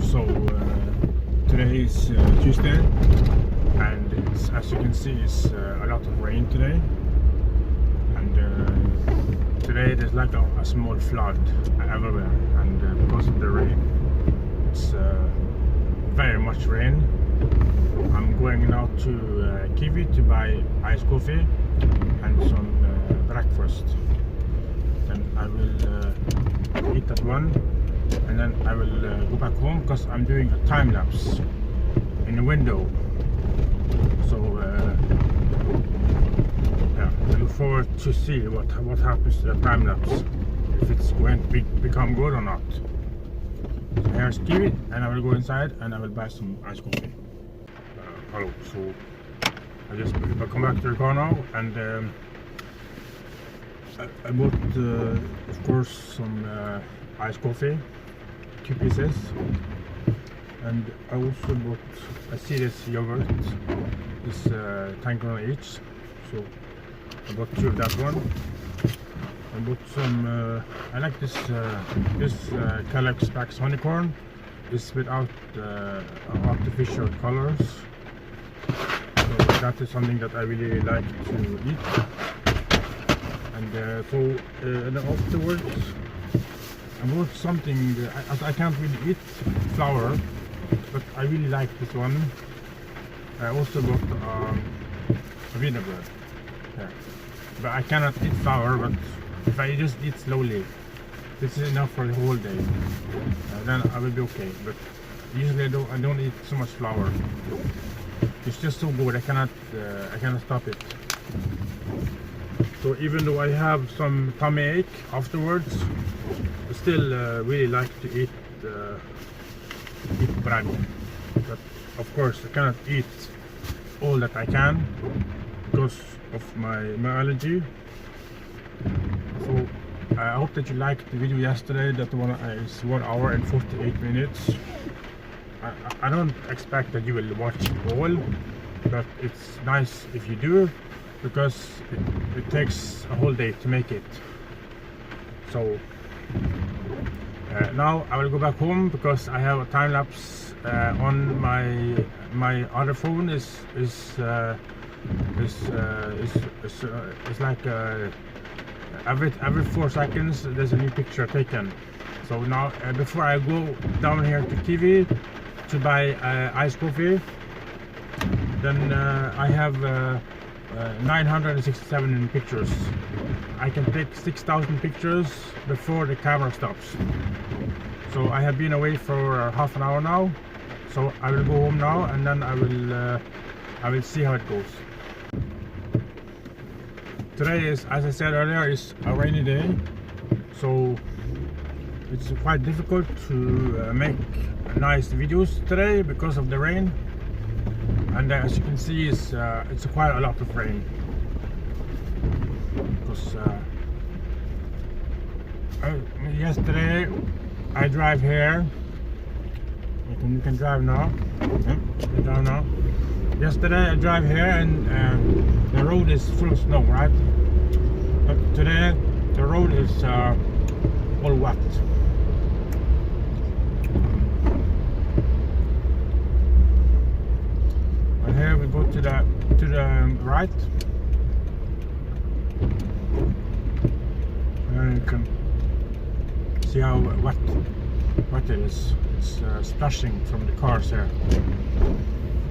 So today is Tuesday, and it's, as you can see, it's a lot of rain today. And today there's like a small flood everywhere, and because of the rain, it's very much rain. I'm going now to Kiwi to buy iced coffee and some breakfast. Then I will eat that one, and then I will go back home because I'm doing a time lapse in the window. So yeah, I look forward to see what happens to the time lapse, if it's going to become good or not. So here's Kiwi, and I will go inside and I will buy some iced coffee. Hello. So I come back to the car now, and I bought, of course, some iced coffee, 2 pieces, and I also bought a serious yogurt. It's 10 krona each, so I bought 2 of that one. I bought some. I like this Kellogg's Max Honeycorn. It's without artificial colors. So that is something that I really like to eat. And and then afterwards I bought something. I can't really eat flour, but I really like this one. I also bought a wiener bread. Yeah. But I cannot eat flour, but if I just eat slowly, this is enough for the whole day. Then I will be okay. But usually I don't eat so much flour. It's just so good. I cannot stop it. So even though I have some tummy ache afterwards, I still really like to eat bread. But of course I cannot eat all that I can because of my allergy. So I hope that you liked the video yesterday. That one is 1 hour and 48 minutes. I don't expect that you will watch it all, but it's nice if you do, because it takes a whole day to make it. So now I will go back home because I have a time lapse on my other phone. Is like every 4 seconds there's a new picture taken. So now before I go down here to Kiwi to buy iced coffee, then I have 967 pictures. I can take 6,000 pictures before the camera stops. So I have been away for half an hour now. So I will go home now, and then I will see how it goes. Today is, as I said earlier, is a rainy day, so it's quite difficult to make nice videos today because of the rain. And as you can see, it's quite a lot of rain. Because yesterday I drive here. You can drive now. You drive now. Yesterday I drive here, and the road is full of snow, right? But today the road is all wet. And here we go to the right, and you can see how wet it is. It's splashing from the cars here,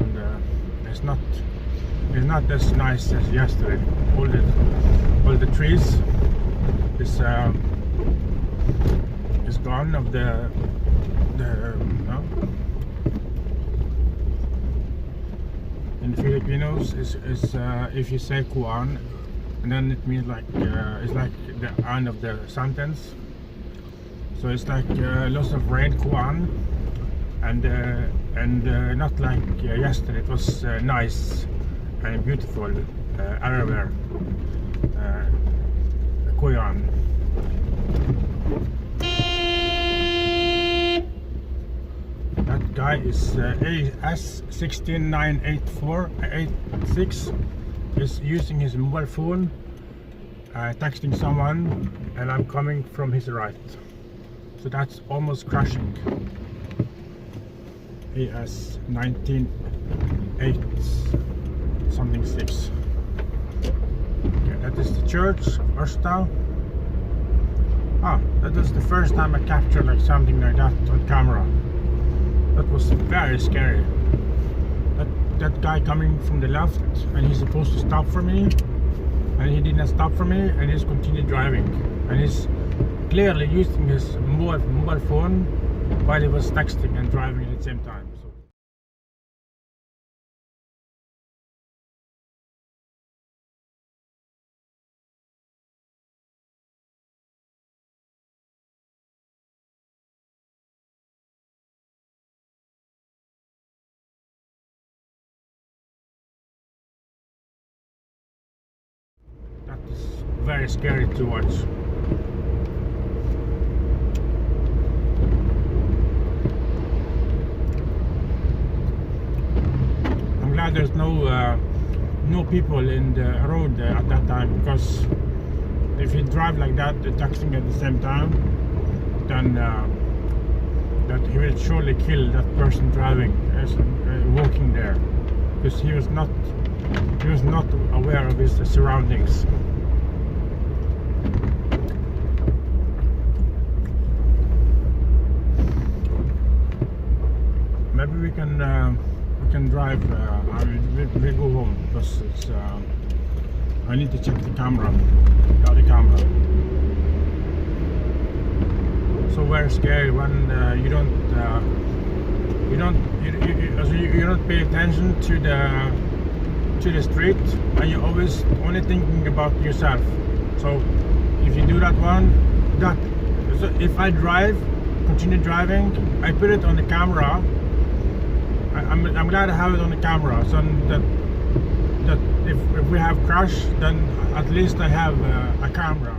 and it's not as nice as yesterday. All the trees is gone of the in Filipinos is if you say kuan, and then it means like it's like the end of the sentence. So it's like lots of rain, kuan, and not like yesterday. It was nice and beautiful everywhere. Kuyan. That guy is AS1698486 is using his mobile phone, texting someone, and I'm coming from his right. So that's almost crashing. AS 198 something 6. Okay, that is the church of Ørsta. That was the first time I captured like something like that on camera. That was very scary. That guy coming from the left, and he's supposed to stop for me, and he didn't stop for me, and he's continued driving, and he's clearly using his mobile phone while he was texting and driving at the same time. So that is very scary to watch. I'm glad there's no people in the road at that time, because if you drive like that, texting at the same time, then that he will surely kill that person driving as walking there, because he was not aware of his surroundings. Maybe we can drive. We'll go home, because it's. I need to check the camera. Got the camera. So very scary when you don't pay attention to the street, and you're always only thinking about yourself. So if you do that one, so if I continue driving, I put it on the camera. I'm glad I have it on the camera, so that if we have crash, then at least I have a camera.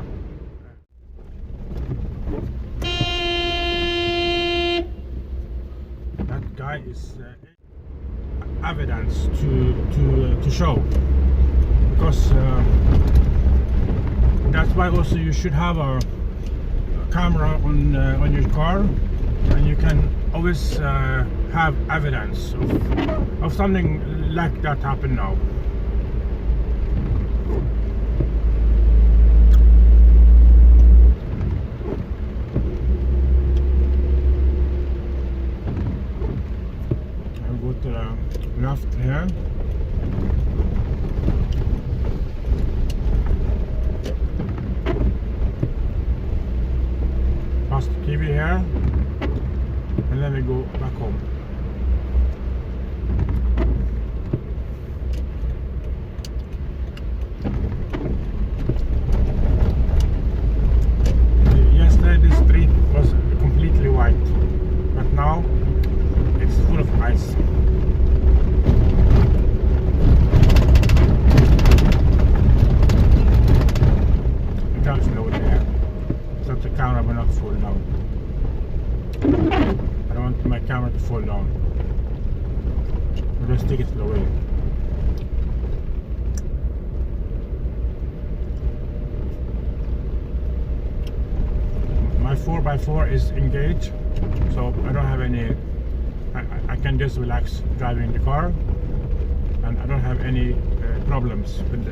That guy is evidence to show, because that's why also you should have a camera on your car, and you can always have evidence of something like that happen now. I'll go to the left here. Past Kiwi here, and then we go back home. Yesterday this street was completely white, but now it's full of ice. You can't slow there, so the camera will not fall down. I don't want my camera to fall down. I'll just take it slowly. My 4x4 is engaged, so I don't have any. I can just relax driving the car, and I don't have any problems with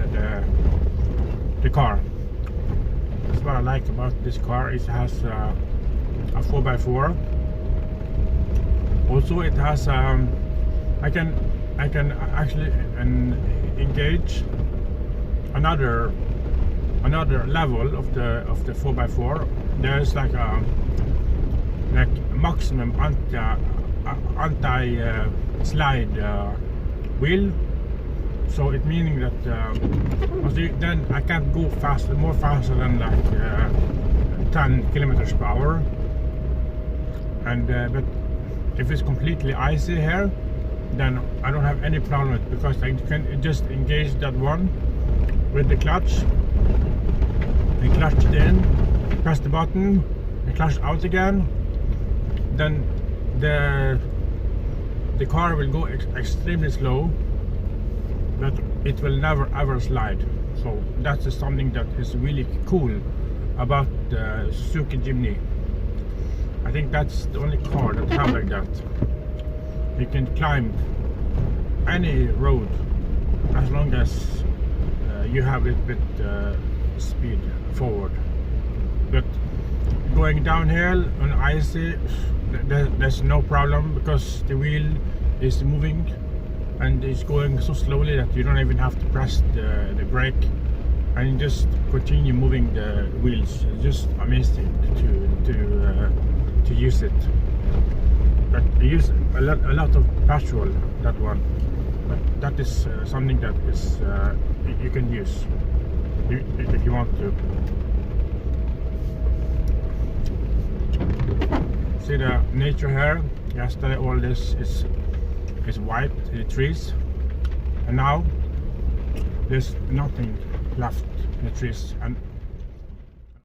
the car. That's what I like about this car. It has a 4x4. Also, it has I can actually engage another level of the 4x4. There's like maximum anti slide wheel. So it meaning that then I can't go more faster than like 10 kilometers per hour. And but if it's completely icy here, then I don't have any problem with it, because I can just engage that one with the clutch and clutch it in, press the button and clutch out again. Then the car will go extremely slow, but it will never ever slide. So that's just something that is really cool about the Suzuki Jimny. I think that's the only car that have like that. you can climb any road as long as you have a bit speed forward. But going downhill on icy, there's no problem because the wheel is moving and it's going so slowly that you don't even have to press the brake, and you just continue moving the wheels. It's just amazing to use it. But you use a lot of petrol, that one, but that is something that is you can use if you want to. See the nature here. Yesterday all this is white, the trees, and now there's nothing left in the trees, and